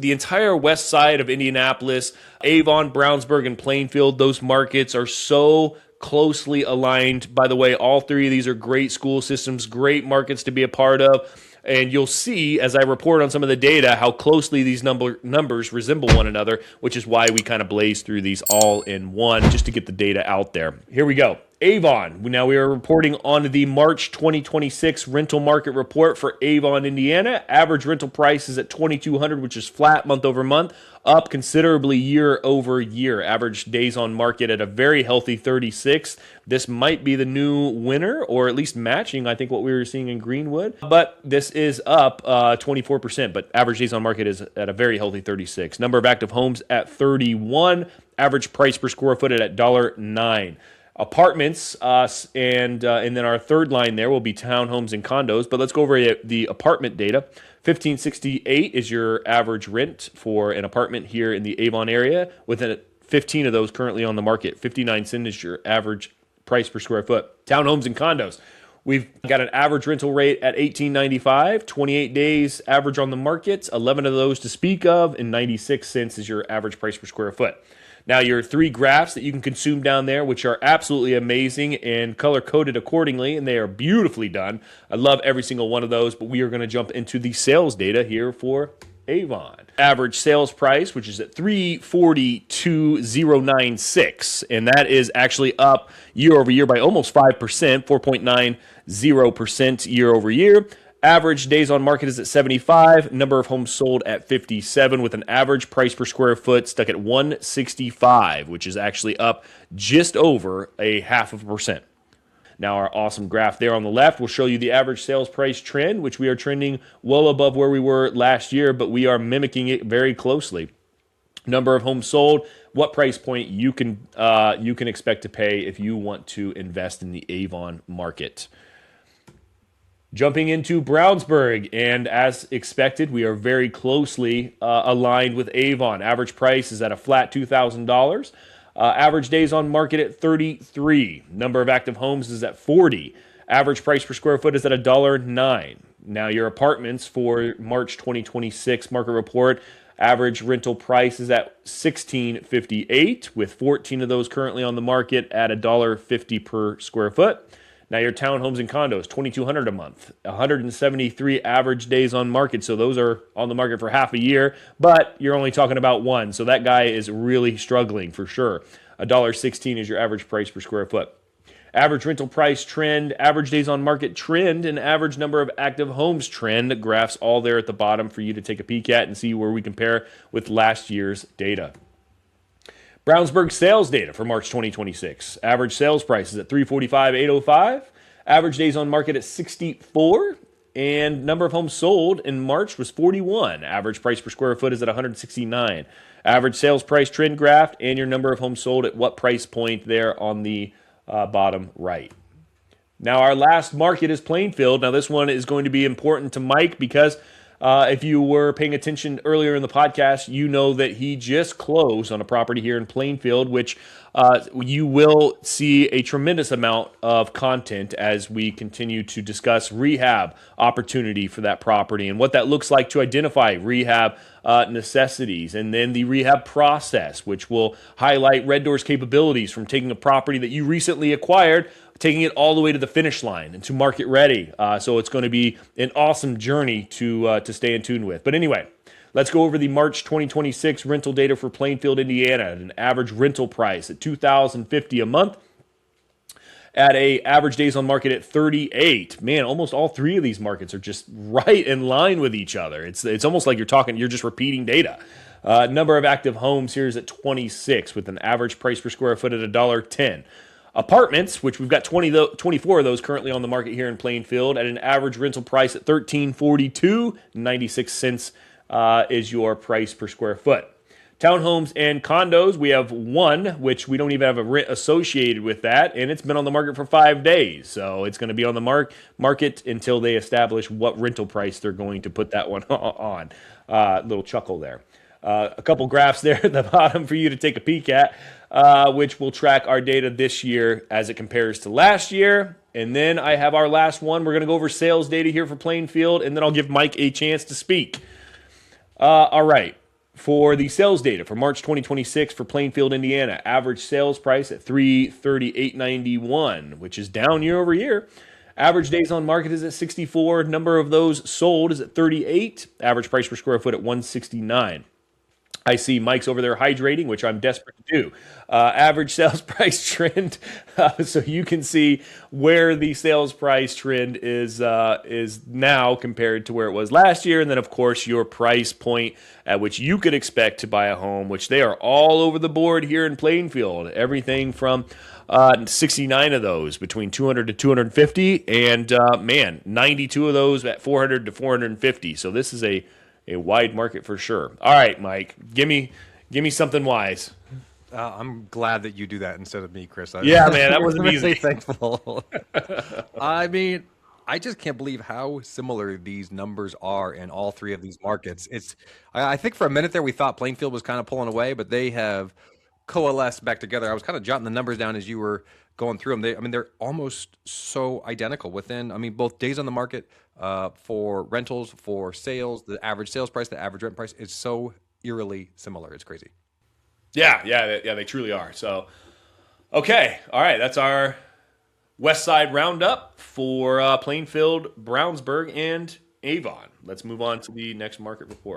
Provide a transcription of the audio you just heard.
The entire west side of Indianapolis, Avon, Brownsburg, and Plainfield, those markets are so closely aligned. By the way, all three of these are great school systems, great markets to be a part of. And you'll see as I report on some of the data how closely these numbers resemble one another, which is why we kind of blaze through these all in one just to get the data out there. Here we go. Avon. Now we are reporting on the March 2026 rental market report for Avon, Indiana. Average rental price is at $2,200, which is flat month over month, up considerably year over year. Average days on market at a very healthy 36. This might be the new winner, or at least matching, I think, what we were seeing in Greenwood. But this is up 24%, but average days on market is at a very healthy 36. Number of active homes at 31. Average price per square foot at $1.09. Apartments, and then our third line there will be townhomes and condos. But let's go over the apartment data. $1,568 is your average rent for an apartment here in the Avon area, with 15 of those currently on the market. 59 cents is your average price per square foot. Townhomes and condos. We've got an average rental rate at $1,895, 28 days average on the market, 11 of those to speak of, and 96 cents is your average price per square foot. Now, your three graphs that you can consume down there, which are absolutely amazing and color-coded accordingly, and they are beautifully done. I love every single one of those, but we are going to jump into the sales data here for Avon. Average sales price, which is at $342,096, and that is actually up year over year by almost 5%, 4.90% year over year. Average days on market is at 75. Number of homes sold at 57, with an average price per square foot stuck at $165, which is actually up just over 0.5%. Now, our awesome graph there on the left will show you the average sales price trend, which we are trending well above where we were last year, but we are mimicking it very closely. Number of homes sold, what price point you can expect to pay if you want to invest in the Avon market. Jumping into Brownsburg, and as expected, we are very closely aligned with Avon. Average price is at a flat $2,000. Average days on market at 33. Number of active homes is at 40. Average price per square foot is at $1.09. Now, your apartments for March 2026 market report, average rental price is at $1,658, with 14 of those currently on the market at $1.50 per square foot. Now, your townhomes and condos, $2,200 a month, 173 average days on market. So those are on the market for half a year, but you're only talking about one. So that guy is really struggling for sure. $1.16 is your average price per square foot. Average rental price trend, average days on market trend, and average number of active homes trend. Graphs all there at the bottom for you to take a peek at and see where we compare with last year's data. Brownsburg sales data for March 2026. Average sales price is at $345,805. Average days on market at 64. And number of homes sold in March was 41. Average price per square foot is at $169. Average sales price trend graph and your number of homes sold at what price point there on the bottom right. Now, our last market is Plainfield. Now, this one is going to be important to Mike because if you were paying attention earlier in the podcast, you know that he just closed on a property here in Plainfield, which you will see a tremendous amount of content as we continue to discuss rehab opportunity for that property and what that looks like to identify rehab necessities, and then the rehab process, which will highlight Red Door's capabilities from taking a property that you recently acquired, taking it all the way to the finish line and to market ready. So it's going to be an awesome journey to stay in tune with. But anyway, let's go over the March 2026 rental data for Plainfield, Indiana, at an average rental price at $2,050 a month, at a average days on market at 38. Man, almost all three of these markets are just right in line with each other. It's almost like you're just repeating data. Number of active homes here is at 26, with an average price per square foot at $1.10. Apartments, which we've got 24 of those currently on the market here in Plainfield, at an average rental price at $1,342, 96 cents is your price per square foot. Townhomes and condos, we have one, which we don't even have a rent associated with that, and it's been on the market for 5 days. So it's going to be on the market until they establish what rental price they're going to put that one on. Little chuckle there. A couple graphs there at the bottom for you to take a peek at, which will track our data this year as it compares to last year. And then I have our last one. We're going to go over sales data here for Plainfield, and then I'll give Mike a chance to speak. All right. For the sales data for March 2026 for Plainfield, Indiana, average sales price at 338.91, which is down year over year. Average days on market is at 64. Number of those sold is at 38. Average price per square foot at 169. I see Mike's over there hydrating, which I'm desperate to do. Average sales price trend, so you can see where the sales price trend is now compared to where it was last year, and then of course your price point at which you could expect to buy a home, which they are all over the board here in Plainfield. Everything from 69 of those between 200 to 250, and 92 of those at 400 to 450. So this is a wide market for sure. All right, Mike, give me something wise. I'm glad that you do that instead of me, Chris. Yeah, man, that wasn't really easy. Thankful. I mean, I just can't believe how similar these numbers are in all three of these markets. I think for a minute there we thought Plainfield was kind of pulling away, but they have coalesced back together. I was kind of jotting the numbers down as you were going through them. They're almost so identical within, both days on the market for rentals, for sales, the average sales price, the average rent price is so eerily similar. It's crazy. Yeah, they truly are. So, okay, all right, that's our West Side Roundup for Plainfield, Brownsburg, and Avon. Let's move on to the next market report.